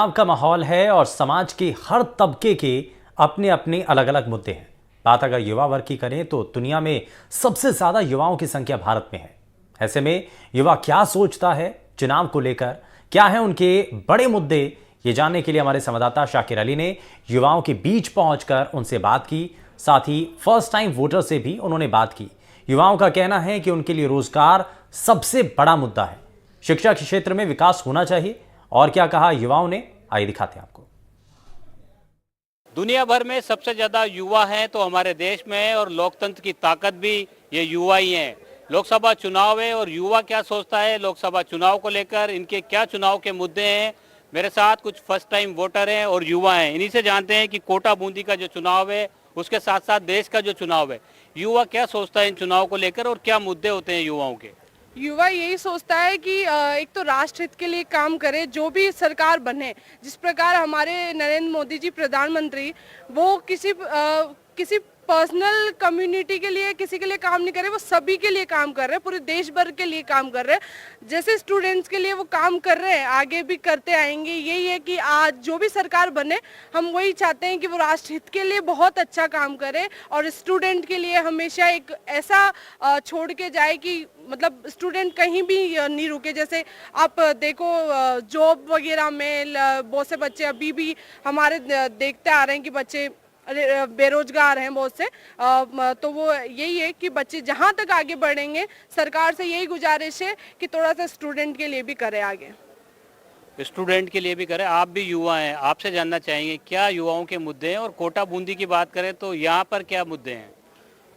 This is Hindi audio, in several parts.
चुनाव का माहौल है और समाज के हर तबके के अपने अपने अलग अलग मुद्दे हैं। बात अगर युवा वर्ग की करें तो दुनिया में सबसे ज्यादा युवाओं की संख्या भारत में है। ऐसे में युवा क्या सोचता है चुनाव को लेकर, क्या है उनके बड़े मुद्दे, ये जानने के लिए हमारे संवाददाता शाकिर अली ने युवाओं के बीच पहुंचकर उनसे बात की। साथ ही फर्स्ट टाइम वोटर से भी उन्होंने बात की। युवाओं का कहना है कि उनके लिए रोजगार सबसे बड़ा मुद्दा है, शिक्षा के क्षेत्र में विकास होना चाहिए। और क्या कहा युवाओं ने, आइए दिखाते हैं आपको। दुनिया भर में सबसे ज्यादा युवा हैं तो हमारे देश में है, और लोकतंत्र की ताकत भी ये युवा ही हैं। लोकसभा चुनाव है और युवा क्या सोचता है लोकसभा चुनाव को लेकर, इनके क्या चुनाव के मुद्दे हैं। मेरे साथ कुछ फर्स्ट टाइम वोटर हैं और युवा हैं, इन्हीं से जानते हैं कि कोटा बूंदी का जो चुनाव है उसके साथ साथ देश का जो चुनाव है, युवा क्या सोचता है इन चुनाव को लेकर और क्या मुद्दे होते हैं युवाओं के। युवा यही सोचता है कि एक तो राष्ट्र हित के लिए काम करे, जो भी सरकार बने। जिस प्रकार हमारे नरेंद्र मोदी जी प्रधानमंत्री, वो किसी पर्सनल कम्युनिटी के लिए, किसी के लिए काम नहीं कर रहे, वो सभी के लिए काम कर रहे हैं, पूरे देश भर के लिए काम कर रहे हैं। जैसे स्टूडेंट्स के लिए वो काम कर रहे हैं, आगे भी करते आएंगे। यही है कि आज जो भी सरकार बने, हम वही चाहते हैं कि वो राष्ट्र हित के लिए बहुत अच्छा काम करे और स्टूडेंट के लिए हमेशा एक ऐसा छोड़ के जाए कि मतलब स्टूडेंट कहीं भी नहीं रुके। जैसे आप देखो जॉब वगैरह में बहुत से बच्चे अभी भी हमारे देखते आ रहे हैं कि बच्चे बेरोजगार हैं बहुत से। तो वो यही है कि बच्चे जहां तक आगे बढ़ेंगे, सरकार से यही गुजारिश है कि थोड़ा सा स्टूडेंट के लिए भी करे आगे। स्टूडेंट के लिए भी करें। आप भी युवा हैं, आपसे जानना चाहेंगे क्या युवाओं के मुद्दे हैं, और कोटा बूंदी की बात करें तो यहाँ पर क्या मुद्दे हैं।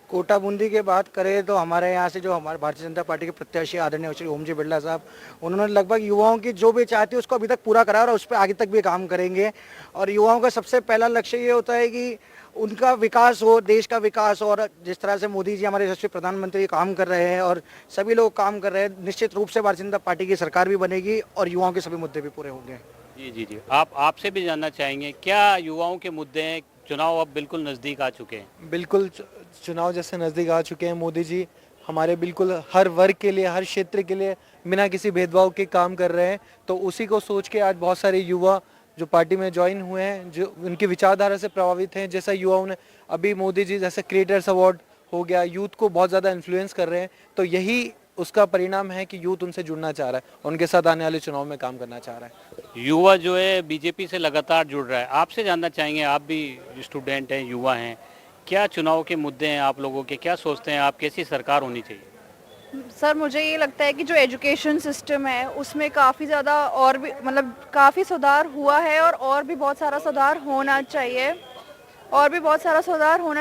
कोटा बूंदी की बात करें तो हमारे यहाँ से जो हमारे भारतीय जनता पार्टी के प्रत्याशी आदरणीय श्री ओम जी बिरला साहब, उन्होंने लगभग युवाओं की जो भी चाहती है उसको अभी तक पूरा करा और उस पर आगे तक भी काम करेंगे। और युवाओं का सबसे पहला लक्ष्य ये होता है कि उनका विकास हो, देश का विकास हो। और जिस तरह से मोदी जी हमारे यशस्वी प्रधानमंत्री काम कर रहे हैं और सभी लोग काम कर रहे हैं, निश्चित रूप से भारतीय जनता पार्टी की सरकार भी बनेगी और युवाओं के सभी मुद्दे भी पूरे होंगे। जी जी जी, आपसे भी जानना चाहेंगे क्या युवाओं के मुद्दे हैं। चुनाव अब बिल्कुल नज़दीक आ चुके हैं। बिल्कुल चुनाव जैसे नज़दीक आ चुके हैं, मोदी जी हमारे बिल्कुल हर वर्ग के लिए, हर क्षेत्र के लिए बिना किसी भेदभाव के काम कर रहे हैं। तो उसी को सोच के आज बहुत सारे युवा जो पार्टी में ज्वाइन हुए हैं, जो उनकी विचारधारा से प्रभावित हैं, जैसा युवाओं ने अभी मोदी जी जैसे क्रिएटर्स अवार्ड हो गया, यूथ को बहुत ज़्यादा इन्फ्लुएंस कर रहे हैं। तो यही उसका परिणाम है कि यूथ उनसे जुड़ना चाह रहा है, उनके साथ आने वाले चुनाव में काम करना चाह रहा है। युवा जो है बीजेपी से लगातार जुड़ रहा है। आपसे जानना चाहेंगे, आप भी स्टूडेंट हैं, युवा हैं, क्या चुनाव के मुद्दे हैं आप लोगों के, क्या सोचते हैं आप, कैसी सरकार होनी चाहिए। सर मुझे ये लगता है कि जो एजुकेशन सिस्टम है उसमें काफ़ी ज़्यादा और भी मतलब काफ़ी सुधार हुआ है और भी बहुत सारा सुधार होना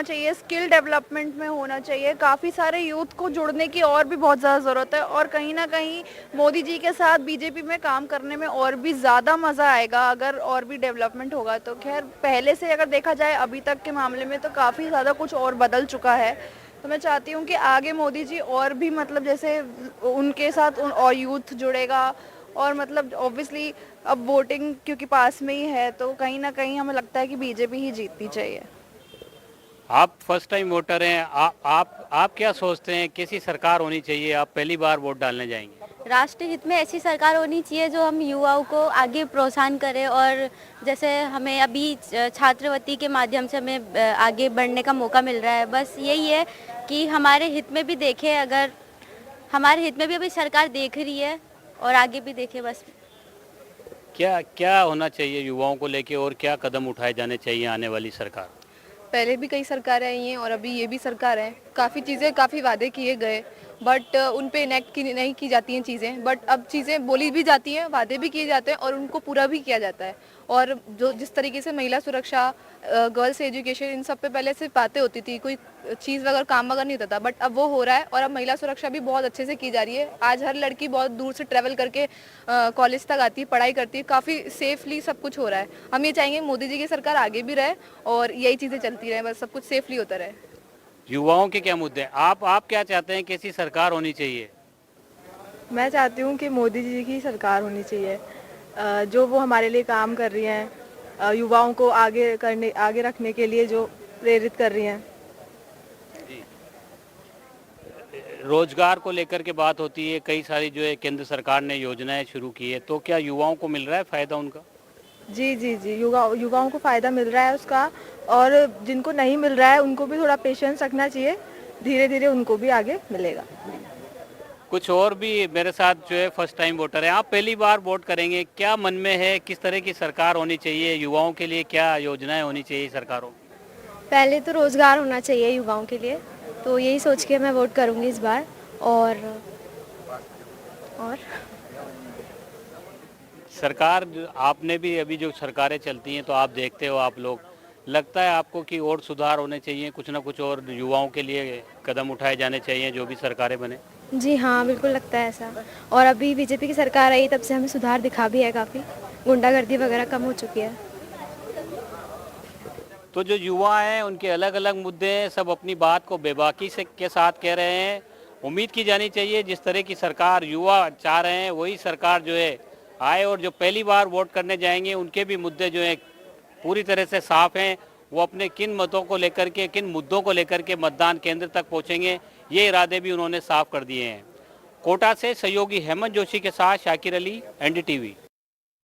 चाहिए। स्किल डेवलपमेंट में होना चाहिए। काफ़ी सारे यूथ को जुड़ने की और भी बहुत ज़्यादा ज़रूरत है और कहीं ना कहीं मोदी जी के साथ बीजेपी में काम करने में और भी ज़्यादा मज़ा आएगा अगर और भी डेवलपमेंट होगा। तो खैर पहले से अगर देखा जाए अभी तक के मामले में तो काफ़ी ज़्यादा कुछ और बदल चुका है। तो मैं चाहती हूँ कि आगे मोदी जी और भी मतलब जैसे उनके साथ और यूथ जुड़ेगा और मतलब ऑब्वियसली अब वोटिंग क्योंकि पास में ही है तो कहीं ना कहीं हमें लगता है कि बीजेपी ही जीतनी चाहिए। आप फर्स्ट टाइम वोटर हैं, आप क्या सोचते हैं कैसी सरकार होनी चाहिए। आप पहली बार वोट डालने जाएंगे। राष्ट्र हित में ऐसी सरकार होनी चाहिए जो हम युवाओं को आगे प्रोत्साहन करे, और जैसे हमें अभी छात्रवृत्ति के माध्यम से हमें आगे बढ़ने का मौका मिल रहा है। बस यही है कि हमारे हित में भी देखे, अगर हमारे हित में भी अभी सरकार देख रही है और आगे भी देखे। बस क्या क्या होना चाहिए युवाओं को लेके और क्या कदम उठाए जाने चाहिए आने वाली सरकार। पहले भी कई सरकारें आई हैं और अभी ये भी सरकार है। काफ़ी चीज़ें, काफ़ी वादे किए गए बट उन पे इनेक्ट नहीं की जाती हैं चीज़ें। बट अब चीज़ें बोली भी जाती हैं, वादे भी किए जाते हैं और उनको पूरा भी किया जाता है। और जो जिस तरीके से महिला सुरक्षा, गर्ल्स एजुकेशन, इन सब पे पहले से बातें होती थी, कोई चीज़ वगैरह काम वगैरह नहीं होता था, बट अब वो हो रहा है और अब महिला सुरक्षा भी बहुत अच्छे से की जा रही है। आज हर लड़की बहुत दूर से ट्रैवल करके कॉलेज तक आती है, पढ़ाई करती है, काफ़ी सेफली सब कुछ हो रहा है। हम ये चाहेंगे मोदी जी की सरकार आगे भी रहे और यही चीज़ें चलती रहे, बस सब कुछ सेफली होता रहे। युवाओं के क्या मुद्दे हैं, आप क्या चाहते हैं, कैसी सरकार होनी चाहिए। मैं चाहती हूँ कि मोदी जी की सरकार होनी चाहिए, जो वो हमारे लिए काम कर रही हैं, युवाओं को आगे रखने के लिए जो प्रेरित कर रही हैं। रोजगार को लेकर के बात होती है, कई सारी जो है केंद्र सरकार ने योजनाएं शुरू की है, तो क्या युवाओं को मिल रहा है फायदा उनका। जी जी जी, युवाओं को फ़ायदा मिल रहा है उसका, और जिनको नहीं मिल रहा है उनको भी थोड़ा पेशेंस रखना चाहिए, धीरे धीरे उनको भी आगे मिलेगा। कुछ और भी मेरे साथ जो है फर्स्ट टाइम वोटर है, आप पहली बार वोट करेंगे, क्या मन में है, किस तरह की सरकार होनी चाहिए, युवाओं के लिए क्या योजनाएं होनी चाहिए सरकारों की? पहले तो रोज़गार होना चाहिए युवाओं के लिए, तो यही सोच के मैं वोट करूँगी इस बार। और सरकार आपने भी अभी जो सरकारें चलती हैं तो आप देखते हो, आप लोग, लगता है आपको कि और सुधार होने चाहिए, कुछ ना कुछ और युवाओं के लिए कदम उठाए जाने चाहिए जो भी सरकारें बने? जी हाँ, बिल्कुल लगता है ऐसा। और अभी बीजेपी की सरकार आई तब से हमें सुधार दिखा भी है काफ़ी, गुंडागर्दी वगैरह कम हो चुकी है। तो जो युवा हैं उनके अलग अलग मुद्दे हैं, सब अपनी बात को बेबाकी से के साथ कह रहे हैं। उम्मीद की जानी चाहिए जिस तरह की सरकार युवा चाह रहे हैं वही सरकार जो है आए, और जो पहली बार वोट करने जाएंगे उनके भी मुद्दे जो है पूरी तरह से साफ हैं। वो अपने किन मतों को लेकर के, किन मुद्दों को लेकर के मतदान केंद्र तक पहुंचेंगे, ये इरादे भी उन्होंने साफ कर दिए हैं। कोटा से सहयोगी हेमंत जोशी के साथ शाकिर अली, NDTV।